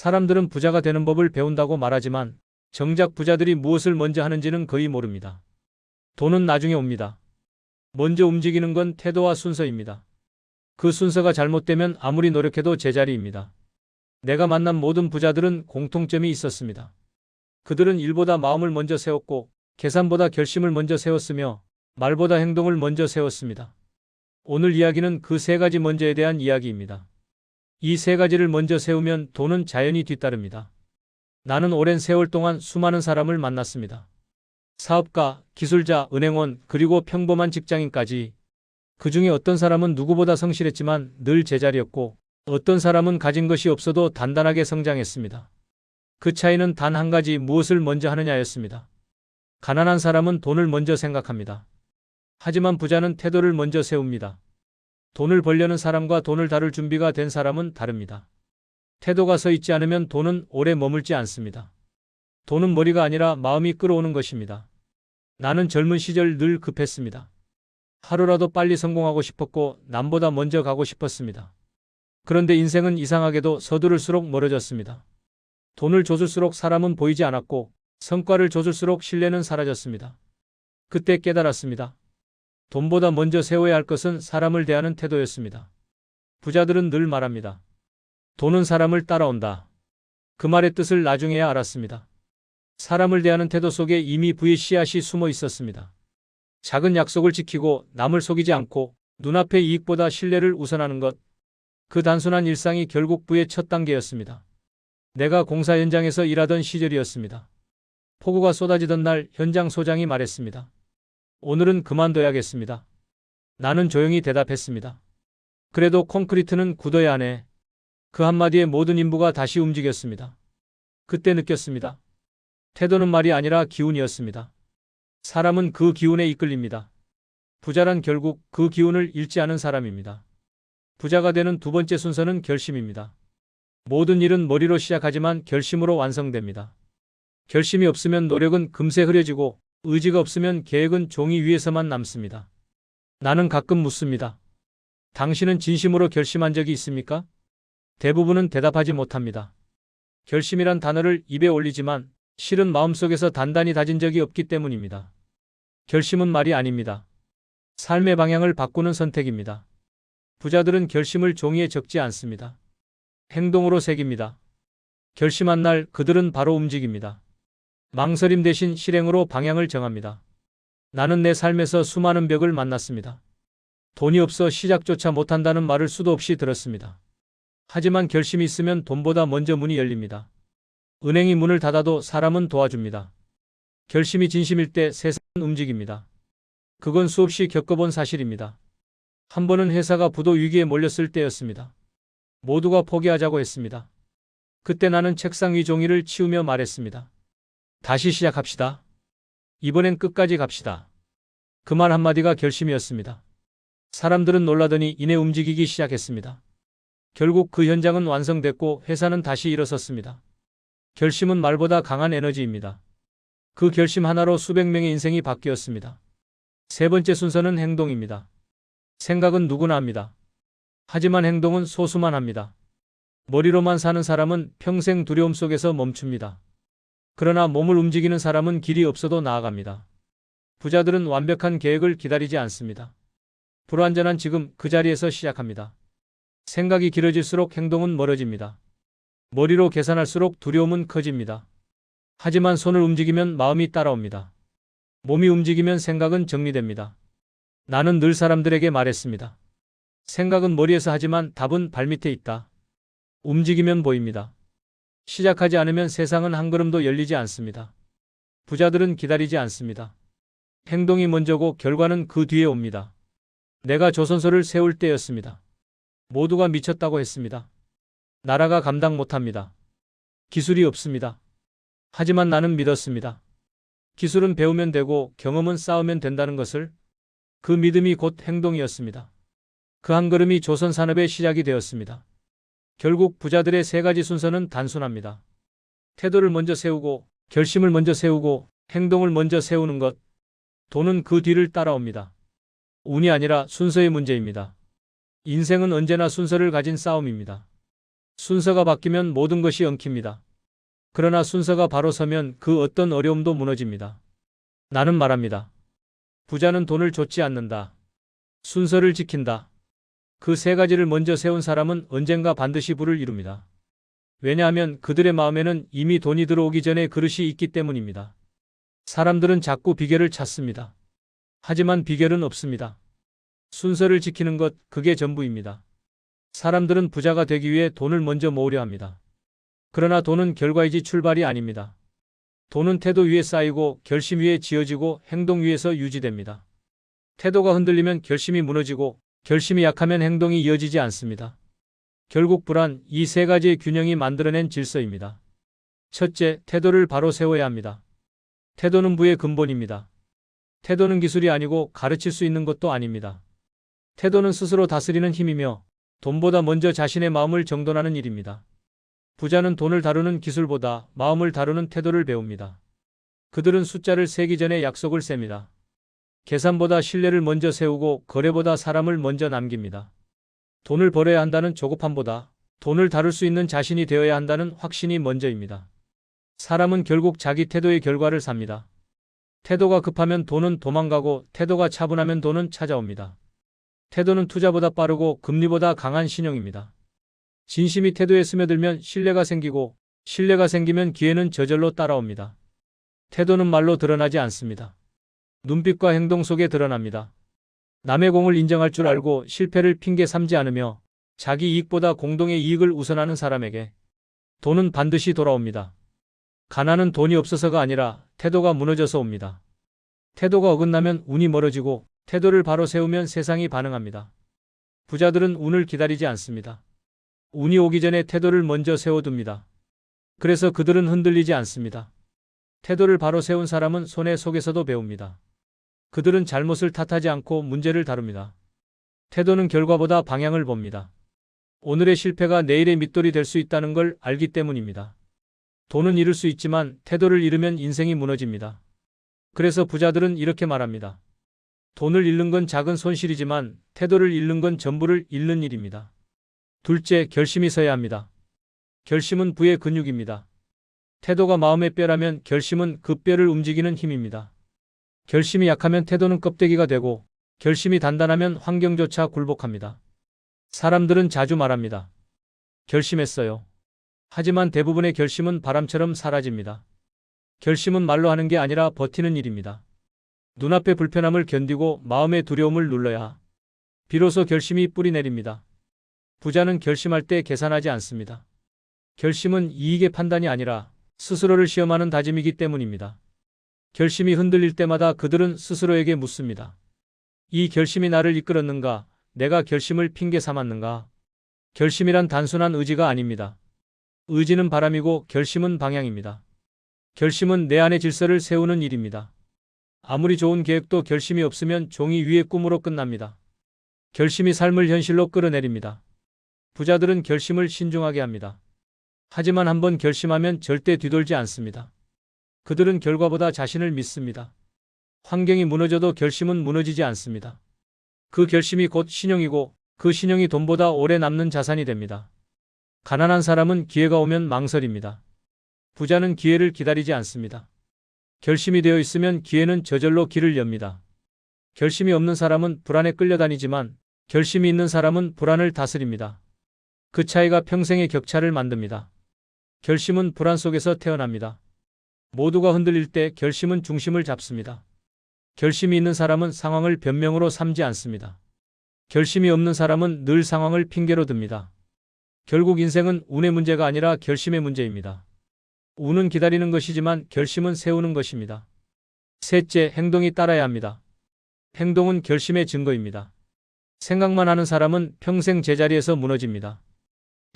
사람들은 부자가 되는 법을 배운다고 말하지만 정작 부자들이 무엇을 먼저 하는지는 거의 모릅니다. 돈은 나중에 옵니다. 먼저 움직이는 건 태도와 순서입니다. 그 순서가 잘못되면 아무리 노력해도 제자리입니다. 내가 만난 모든 부자들은 공통점이 있었습니다. 그들은 일보다 마음을 먼저 세웠고 계산보다 결심을 먼저 세웠으며 말보다 행동을 먼저 세웠습니다. 오늘 이야기는 그 세 가지 먼저에 대한 이야기입니다. 이 세 가지를 먼저 세우면 돈은 자연히 뒤따릅니다. 나는 오랜 세월 동안 수많은 사람을 만났습니다. 사업가, 기술자, 은행원, 그리고 평범한 직장인까지. 그 중에 어떤 사람은 누구보다 성실했지만 늘 제자리였고 어떤 사람은 가진 것이 없어도 단단하게 성장했습니다. 그 차이는 단 한 가지, 무엇을 먼저 하느냐였습니다. 가난한 사람은 돈을 먼저 생각합니다. 하지만 부자는 태도를 먼저 세웁니다. 돈을 벌려는 사람과 돈을 다룰 준비가 된 사람은 다릅니다. 태도가 서 있지 않으면 돈은 오래 머물지 않습니다. 돈은 머리가 아니라 마음이 끌어오는 것입니다. 나는 젊은 시절 늘 급했습니다. 하루라도 빨리 성공하고 싶었고 남보다 먼저 가고 싶었습니다. 그런데 인생은 이상하게도 서두를수록 멀어졌습니다. 돈을 줬을수록 사람은 보이지 않았고 성과를 줬을수록 신뢰는 사라졌습니다. 그때 깨달았습니다. 돈보다 먼저 세워야 할 것은 사람을 대하는 태도였습니다. 부자들은 늘 말합니다. 돈은 사람을 따라온다. 그 말의 뜻을 나중에야 알았습니다. 사람을 대하는 태도 속에 이미 부의 씨앗이 숨어 있었습니다. 작은 약속을 지키고 남을 속이지 않고 눈앞의 이익보다 신뢰를 우선하는 것. 그 단순한 일상이 결국 부의 첫 단계였습니다. 내가 공사 현장에서 일하던 시절이었습니다. 폭우가 쏟아지던 날 현장 소장이 말했습니다. 오늘은 그만둬야겠습니다. 나는 조용히 대답했습니다. 그래도 콘크리트는 굳어야 하네. 그 한마디에 모든 인부가 다시 움직였습니다. 그때 느꼈습니다. 태도는 말이 아니라 기운이었습니다. 사람은 그 기운에 이끌립니다. 부자란 결국 그 기운을 잃지 않은 사람입니다. 부자가 되는 두 번째 순서는 결심입니다. 모든 일은 머리로 시작하지만 결심으로 완성됩니다. 결심이 없으면 노력은 금세 흐려지고 의지가 없으면 계획은 종이 위에서만 남습니다. 나는 가끔 묻습니다. 당신은 진심으로 결심한 적이 있습니까? 대부분은 대답하지 못합니다. 결심이란 단어를 입에 올리지만 실은 마음속에서 단단히 다진 적이 없기 때문입니다. 결심은 말이 아닙니다. 삶의 방향을 바꾸는 선택입니다. 부자들은 결심을 종이에 적지 않습니다. 행동으로 새깁니다. 결심한 날 그들은 바로 움직입니다. 망설임 대신 실행으로 방향을 정합니다. 나는 내 삶에서 수많은 벽을 만났습니다. 돈이 없어 시작조차 못한다는 말을 수도 없이 들었습니다. 하지만 결심이 있으면 돈보다 먼저 문이 열립니다. 은행이 문을 닫아도 사람은 도와줍니다. 결심이 진심일 때 세상은 움직입니다. 그건 수없이 겪어본 사실입니다. 한 번은 회사가 부도 위기에 몰렸을 때였습니다. 모두가 포기하자고 했습니다. 그때 나는 책상 위 종이를 치우며 말했습니다. 다시 시작합시다. 이번엔 끝까지 갑시다. 그 말 한마디가 결심이었습니다. 사람들은 놀라더니 이내 움직이기 시작했습니다. 결국 그 현장은 완성됐고 회사는 다시 일어섰습니다. 결심은 말보다 강한 에너지입니다. 그 결심 하나로 수백 명의 인생이 바뀌었습니다. 세 번째 순서는 행동입니다. 생각은 누구나 합니다. 하지만 행동은 소수만 합니다. 머리로만 사는 사람은 평생 두려움 속에서 멈춥니다. 그러나 몸을 움직이는 사람은 길이 없어도 나아갑니다. 부자들은 완벽한 계획을 기다리지 않습니다. 불완전한 지금 그 자리에서 시작합니다. 생각이 길어질수록 행동은 멀어집니다. 머리로 계산할수록 두려움은 커집니다. 하지만 손을 움직이면 마음이 따라옵니다. 몸이 움직이면 생각은 정리됩니다. 나는 늘 사람들에게 말했습니다. 생각은 머리에서 하지만 답은 발밑에 있다. 움직이면 보입니다. 시작하지 않으면 세상은 한 걸음도 열리지 않습니다. 부자들은 기다리지 않습니다. 행동이 먼저고 결과는 그 뒤에 옵니다. 내가 조선소를 세울 때였습니다. 모두가 미쳤다고 했습니다. 나라가 감당 못합니다. 기술이 없습니다. 하지만 나는 믿었습니다. 기술은 배우면 되고 경험은 쌓으면 된다는 것을. 그 믿음이 곧 행동이었습니다. 그 한 걸음이 조선 산업의 시작이 되었습니다. 결국 부자들의 세 가지 순서는 단순합니다. 태도를 먼저 세우고, 결심을 먼저 세우고, 행동을 먼저 세우는 것. 돈은 그 뒤를 따라옵니다. 운이 아니라 순서의 문제입니다. 인생은 언제나 순서를 가진 싸움입니다. 순서가 바뀌면 모든 것이 엉킵니다. 그러나 순서가 바로 서면 그 어떤 어려움도 무너집니다. 나는 말합니다. 부자는 돈을 좇지 않는다. 순서를 지킨다. 그 세 가지를 먼저 세운 사람은 언젠가 반드시 부를 이룹니다. 왜냐하면 그들의 마음에는 이미 돈이 들어오기 전에 그릇이 있기 때문입니다. 사람들은 자꾸 비결을 찾습니다. 하지만 비결은 없습니다. 순서를 지키는 것, 그게 전부입니다. 사람들은 부자가 되기 위해 돈을 먼저 모으려 합니다. 그러나 돈은 결과이지 출발이 아닙니다. 돈은 태도 위에 쌓이고 결심 위에 지어지고 행동 위에서 유지됩니다. 태도가 흔들리면 결심이 무너지고 결심이 약하면 행동이 이어지지 않습니다. 결국 불안, 이 세 가지의 균형이 만들어낸 질서입니다. 첫째, 태도를 바로 세워야 합니다. 태도는 부의 근본입니다. 태도는 기술이 아니고 가르칠 수 있는 것도 아닙니다. 태도는 스스로 다스리는 힘이며 돈보다 먼저 자신의 마음을 정돈하는 일입니다. 부자는 돈을 다루는 기술보다 마음을 다루는 태도를 배웁니다. 그들은 숫자를 세기 전에 약속을 셉니다. 계산보다 신뢰를 먼저 세우고 거래보다 사람을 먼저 남깁니다. 돈을 벌어야 한다는 조급함보다 돈을 다룰 수 있는 자신이 되어야 한다는 확신이 먼저입니다. 사람은 결국 자기 태도의 결과를 삽니다. 태도가 급하면 돈은 도망가고 태도가 차분하면 돈은 찾아옵니다. 태도는 투자보다 빠르고 금리보다 강한 신용입니다. 진심이 태도에 스며들면 신뢰가 생기고 신뢰가 생기면 기회는 저절로 따라옵니다. 태도는 말로 드러나지 않습니다. 눈빛과 행동 속에 드러납니다. 남의 공을 인정할 줄 알고 실패를 핑계 삼지 않으며 자기 이익보다 공동의 이익을 우선하는 사람에게 돈은 반드시 돌아옵니다. 가난은 돈이 없어서가 아니라 태도가 무너져서 옵니다. 태도가 어긋나면 운이 멀어지고 태도를 바로 세우면 세상이 반응합니다. 부자들은 운을 기다리지 않습니다. 운이 오기 전에 태도를 먼저 세워둡니다. 그래서 그들은 흔들리지 않습니다. 태도를 바로 세운 사람은 손해 속에서도 배웁니다. 그들은 잘못을 탓하지 않고 문제를 다룹니다. 태도는 결과보다 방향을 봅니다. 오늘의 실패가 내일의 밑돌이 될 수 있다는 걸 알기 때문입니다. 돈은 잃을 수 있지만 태도를 잃으면 인생이 무너집니다. 그래서 부자들은 이렇게 말합니다. 돈을 잃는 건 작은 손실이지만 태도를 잃는 건 전부를 잃는 일입니다. 둘째, 결심이 서야 합니다. 결심은 부의 근육입니다. 태도가 마음의 뼈라면 결심은 그 뼈를 움직이는 힘입니다. 결심이 약하면 태도는 껍데기가 되고 결심이 단단하면 환경조차 굴복합니다. 사람들은 자주 말합니다. 결심했어요. 하지만 대부분의 결심은 바람처럼 사라집니다. 결심은 말로 하는 게 아니라 버티는 일입니다. 눈앞의 불편함을 견디고 마음의 두려움을 눌러야 비로소 결심이 뿌리 내립니다. 부자는 결심할 때 계산하지 않습니다. 결심은 이익의 판단이 아니라 스스로를 시험하는 다짐이기 때문입니다. 결심이 흔들릴 때마다 그들은 스스로에게 묻습니다. 이 결심이 나를 이끌었는가? 내가 결심을 핑계 삼았는가? 결심이란 단순한 의지가 아닙니다. 의지는 바람이고 결심은 방향입니다. 결심은 내 안의 질서를 세우는 일입니다. 아무리 좋은 계획도 결심이 없으면 종이 위의 꿈으로 끝납니다. 결심이 삶을 현실로 끌어내립니다. 부자들은 결심을 신중하게 합니다. 하지만 한번 결심하면 절대 뒤돌지 않습니다. 그들은 결과보다 자신을 믿습니다. 환경이 무너져도 결심은 무너지지 않습니다. 그 결심이 곧 신용이고 그 신용이 돈보다 오래 남는 자산이 됩니다. 가난한 사람은 기회가 오면 망설입니다. 부자는 기회를 기다리지 않습니다. 결심이 되어 있으면 기회는 저절로 길을 엽니다. 결심이 없는 사람은 불안에 끌려다니지만 결심이 있는 사람은 불안을 다스립니다. 그 차이가 평생의 격차를 만듭니다. 결심은 불안 속에서 태어납니다. 모두가 흔들릴 때 결심은 중심을 잡습니다. 결심이 있는 사람은 상황을 변명으로 삼지 않습니다. 결심이 없는 사람은 늘 상황을 핑계로 듭니다. 결국 인생은 운의 문제가 아니라 결심의 문제입니다. 운은 기다리는 것이지만 결심은 세우는 것입니다. 셋째, 행동이 따라야 합니다. 행동은 결심의 증거입니다. 생각만 하는 사람은 평생 제자리에서 무너집니다.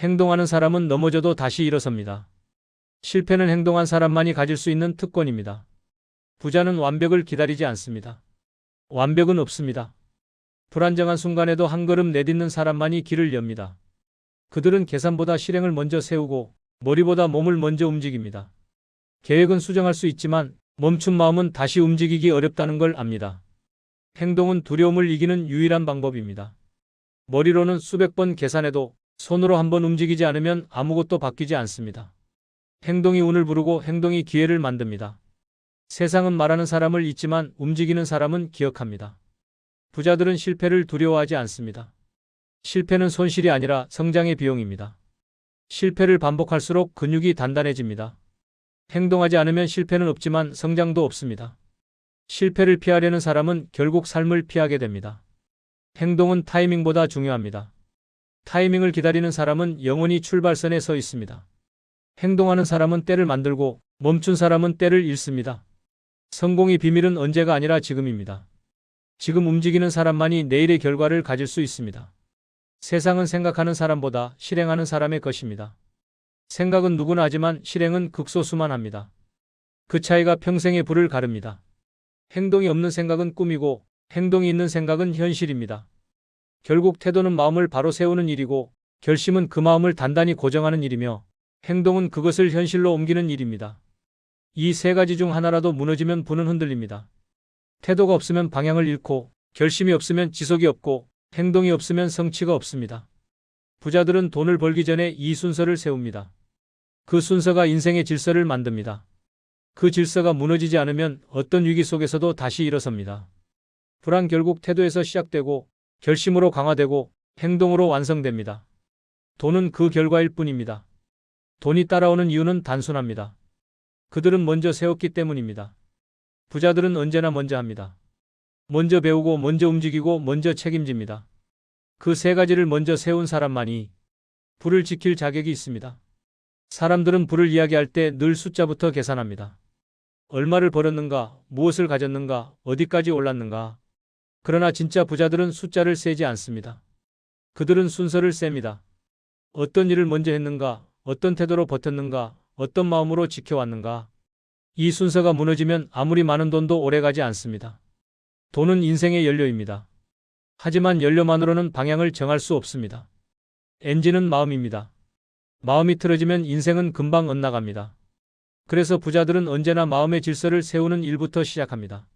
행동하는 사람은 넘어져도 다시 일어섭니다. 실패는 행동한 사람만이 가질 수 있는 특권입니다. 부자는 완벽을 기다리지 않습니다. 완벽은 없습니다. 불안정한 순간에도 한 걸음 내딛는 사람만이 길을 엽니다. 그들은 계산보다 실행을 먼저 세우고 머리보다 몸을 먼저 움직입니다. 계획은 수정할 수 있지만 멈춘 마음은 다시 움직이기 어렵다는 걸 압니다. 행동은 두려움을 이기는 유일한 방법입니다. 머리로는 수백 번 계산해도 손으로 한번 움직이지 않으면 아무것도 바뀌지 않습니다. 행동이 운을 부르고 행동이 기회를 만듭니다. 세상은 말하는 사람을 잊지만 움직이는 사람은 기억합니다. 부자들은 실패를 두려워하지 않습니다. 실패는 손실이 아니라 성장의 비용입니다. 실패를 반복할수록 근육이 단단해집니다. 행동하지 않으면 실패는 없지만 성장도 없습니다. 실패를 피하려는 사람은 결국 삶을 피하게 됩니다. 행동은 타이밍보다 중요합니다. 타이밍을 기다리는 사람은 영원히 출발선에 서 있습니다. 행동하는 사람은 때를 만들고 멈춘 사람은 때를 잃습니다. 성공의 비밀은 언제가 아니라 지금입니다. 지금 움직이는 사람만이 내일의 결과를 가질 수 있습니다. 세상은 생각하는 사람보다 실행하는 사람의 것입니다. 생각은 누구나 하지만 실행은 극소수만 합니다. 그 차이가 평생의 불을 가릅니다. 행동이 없는 생각은 꿈이고 행동이 있는 생각은 현실입니다. 결국 태도는 마음을 바로 세우는 일이고 결심은 그 마음을 단단히 고정하는 일이며 행동은 그것을 현실로 옮기는 일입니다. 이 세 가지 중 하나라도 무너지면 부는 흔들립니다. 태도가 없으면 방향을 잃고 결심이 없으면 지속이 없고 행동이 없으면 성취가 없습니다. 부자들은 돈을 벌기 전에 이 순서를 세웁니다. 그 순서가 인생의 질서를 만듭니다. 그 질서가 무너지지 않으면 어떤 위기 속에서도 다시 일어섭니다. 불안 결국 태도에서 시작되고 결심으로 강화되고 행동으로 완성됩니다. 돈은 그 결과일 뿐입니다. 돈이 따라오는 이유는 단순합니다. 그들은 먼저 세웠기 때문입니다. 부자들은 언제나 먼저 합니다. 먼저 배우고 먼저 움직이고 먼저 책임집니다. 그 세 가지를 먼저 세운 사람만이 부를 지킬 자격이 있습니다. 사람들은 부를 이야기할 때 늘 숫자부터 계산합니다. 얼마를 벌었는가, 무엇을 가졌는가, 어디까지 올랐는가. 그러나 진짜 부자들은 숫자를 세지 않습니다. 그들은 순서를 셉니다. 어떤 일을 먼저 했는가, 어떤 태도로 버텼는가, 어떤 마음으로 지켜왔는가. 이 순서가 무너지면 아무리 많은 돈도 오래가지 않습니다. 돈은 인생의 연료입니다. 하지만 연료만으로는 방향을 정할 수 없습니다. 엔진은 마음입니다. 마음이 틀어지면 인생은 금방 엇나갑니다. 그래서 부자들은 언제나 마음의 질서를 세우는 일부터 시작합니다.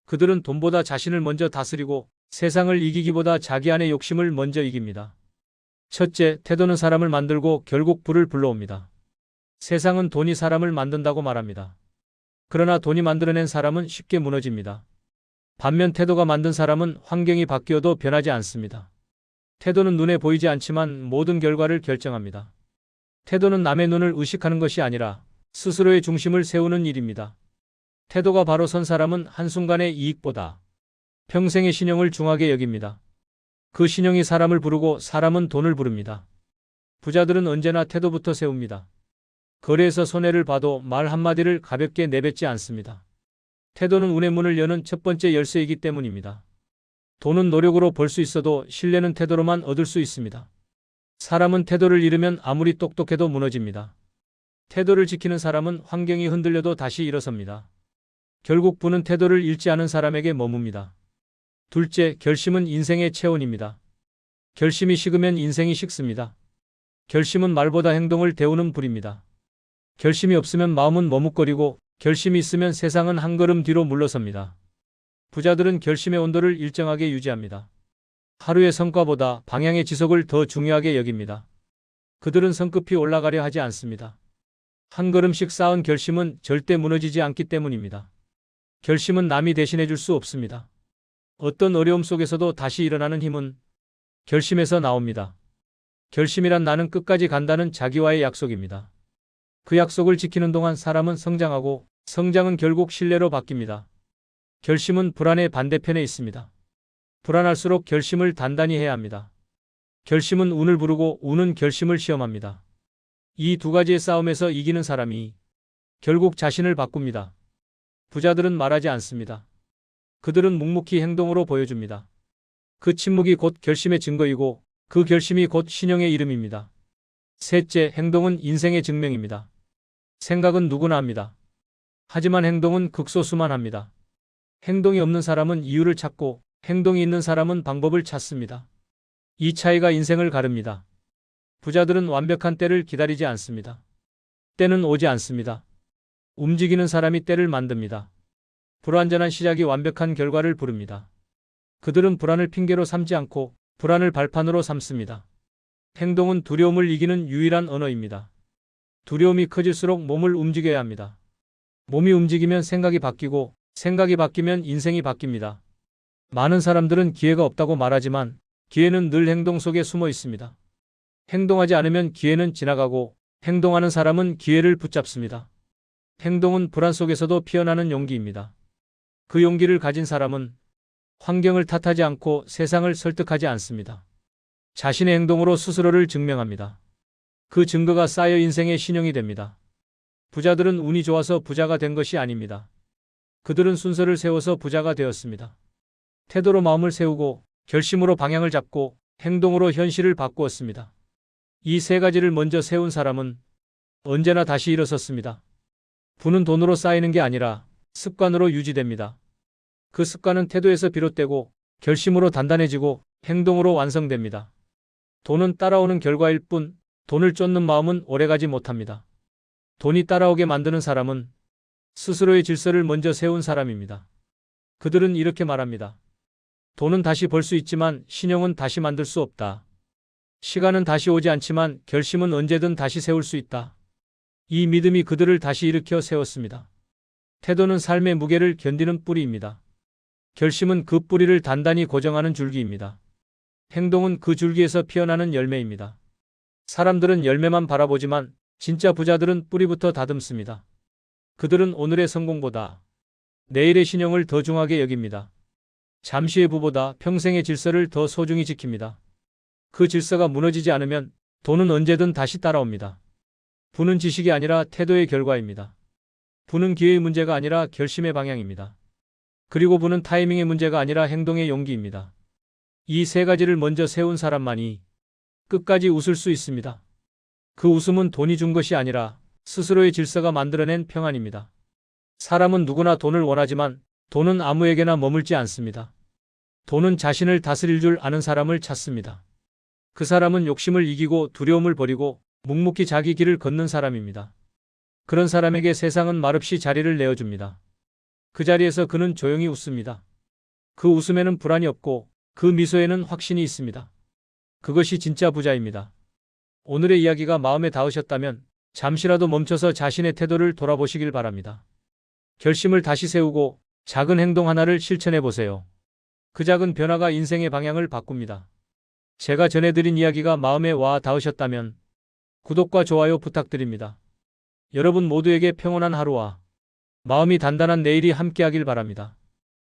그들은 돈보다 자신을 먼저 다스리고 세상을 이기기보다 자기 안의 욕심을 먼저 이깁니다. 첫째, 태도는 사람을 만들고 결국 부를 불러옵니다. 세상은 돈이 사람을 만든다고 말합니다. 그러나 돈이 만들어낸 사람은 쉽게 무너집니다. 반면 태도가 만든 사람은 환경이 바뀌어도 변하지 않습니다. 태도는 눈에 보이지 않지만 모든 결과를 결정합니다. 태도는 남의 눈을 의식하는 것이 아니라 스스로의 중심을 세우는 일입니다. 태도가 바로 선 사람은 한순간의 이익보다 평생의 신용을 중하게 여깁니다. 그 신용이 사람을 부르고 사람은 돈을 부릅니다. 부자들은 언제나 태도부터 세웁니다. 거리에서 손해를 봐도 말 한마디를 가볍게 내뱉지 않습니다. 태도는 운의 문을 여는 첫 번째 열쇠이기 때문입니다. 돈은 노력으로 벌 수 있어도 신뢰는 태도로만 얻을 수 있습니다. 사람은 태도를 잃으면 아무리 똑똑해도 무너집니다. 태도를 지키는 사람은 환경이 흔들려도 다시 일어섭니다. 결국 부는 태도를 잃지 않은 사람에게 머뭅니다. 둘째, 결심은 인생의 체온입니다. 결심이 식으면 인생이 식습니다. 결심은 말보다 행동을 데우는 불입니다. 결심이 없으면 마음은 머뭇거리고 결심이 있으면 세상은 한 걸음 뒤로 물러섭니다. 부자들은 결심의 온도를 일정하게 유지합니다. 하루의 성과보다 방향의 지속을 더 중요하게 여깁니다. 그들은 성급히 올라가려 하지 않습니다. 한 걸음씩 쌓은 결심은 절대 무너지지 않기 때문입니다. 결심은 남이 대신해 줄 수 없습니다. 어떤 어려움 속에서도 다시 일어나는 힘은 결심에서 나옵니다. 결심이란 나는 끝까지 간다는 자기와의 약속입니다. 그 약속을 지키는 동안 사람은 성장하고 성장은 결국 신뢰로 바뀝니다. 결심은 불안의 반대편에 있습니다. 불안할수록 결심을 단단히 해야 합니다. 결심은 운을 부르고 운은 결심을 시험합니다. 이 두 가지의 싸움에서 이기는 사람이 결국 자신을 바꿉니다. 부자들은 말하지 않습니다. 그들은 묵묵히 행동으로 보여줍니다. 그 침묵이 곧 결심의 증거이고 그 결심이 곧 신용의 이름입니다. 셋째, 행동은 인생의 증명입니다. 생각은 누구나 합니다. 하지만 행동은 극소수만 합니다. 행동이 없는 사람은 이유를 찾고 행동이 있는 사람은 방법을 찾습니다. 이 차이가 인생을 가릅니다. 부자들은 완벽한 때를 기다리지 않습니다. 때는 오지 않습니다. 움직이는 사람이 때를 만듭니다. 불완전한 시작이 완벽한 결과를 부릅니다. 그들은 불안을 핑계로 삼지 않고 불안을 발판으로 삼습니다. 행동은 두려움을 이기는 유일한 언어입니다. 두려움이 커질수록 몸을 움직여야 합니다. 몸이 움직이면 생각이 바뀌고 생각이 바뀌면 인생이 바뀝니다. 많은 사람들은 기회가 없다고 말하지만 기회는 늘 행동 속에 숨어 있습니다. 행동하지 않으면 기회는 지나가고 행동하는 사람은 기회를 붙잡습니다. 행동은 불안 속에서도 피어나는 용기입니다. 그 용기를 가진 사람은 환경을 탓하지 않고 세상을 설득하지 않습니다. 자신의 행동으로 스스로를 증명합니다. 그 증거가 쌓여 인생의 신용이 됩니다. 부자들은 운이 좋아서 부자가 된 것이 아닙니다. 그들은 순서를 세워서 부자가 되었습니다. 태도로 마음을 세우고 결심으로 방향을 잡고 행동으로 현실을 바꾸었습니다. 이 세 가지를 먼저 세운 사람은 언제나 다시 일어섰습니다. 부는 돈으로 쌓이는 게 아니라 습관으로 유지됩니다. 그 습관은 태도에서 비롯되고 결심으로 단단해지고 행동으로 완성됩니다. 돈은 따라오는 결과일 뿐 돈을 쫓는 마음은 오래가지 못합니다. 돈이 따라오게 만드는 사람은 스스로의 질서를 먼저 세운 사람입니다. 그들은 이렇게 말합니다. 돈은 다시 벌 수 있지만 신용은 다시 만들 수 없다. 시간은 다시 오지 않지만 결심은 언제든 다시 세울 수 있다. 이 믿음이 그들을 다시 일으켜 세웠습니다. 태도는 삶의 무게를 견디는 뿌리입니다. 결심은 그 뿌리를 단단히 고정하는 줄기입니다. 행동은 그 줄기에서 피어나는 열매입니다. 사람들은 열매만 바라보지만 진짜 부자들은 뿌리부터 다듬습니다. 그들은 오늘의 성공보다 내일의 신용을 더 중하게 여깁니다. 잠시의 부보다 평생의 질서를 더 소중히 지킵니다. 그 질서가 무너지지 않으면 돈은 언제든 다시 따라옵니다. 부는 지식이 아니라 태도의 결과입니다. 부는 기회의 문제가 아니라 결심의 방향입니다. 그리고 부는 타이밍의 문제가 아니라 행동의 용기입니다. 이 세 가지를 먼저 세운 사람만이 끝까지 웃을 수 있습니다. 그 웃음은 돈이 준 것이 아니라 스스로의 질서가 만들어낸 평안입니다. 사람은 누구나 돈을 원하지만 돈은 아무에게나 머물지 않습니다. 돈은 자신을 다스릴 줄 아는 사람을 찾습니다. 그 사람은 욕심을 이기고 두려움을 버리고 묵묵히 자기 길을 걷는 사람입니다. 그런 사람에게 세상은 말없이 자리를 내어줍니다. 그 자리에서 그는 조용히 웃습니다. 그 웃음에는 불안이 없고 그 미소에는 확신이 있습니다. 그것이 진짜 부자입니다. 오늘의 이야기가 마음에 닿으셨다면 잠시라도 멈춰서 자신의 태도를 돌아보시길 바랍니다. 결심을 다시 세우고 작은 행동 하나를 실천해 보세요. 그 작은 변화가 인생의 방향을 바꿉니다. 제가 전해드린 이야기가 마음에 와 닿으셨다면 구독과 좋아요 부탁드립니다. 여러분 모두에게 평온한 하루와 마음이 단단한 내일이 함께하길 바랍니다.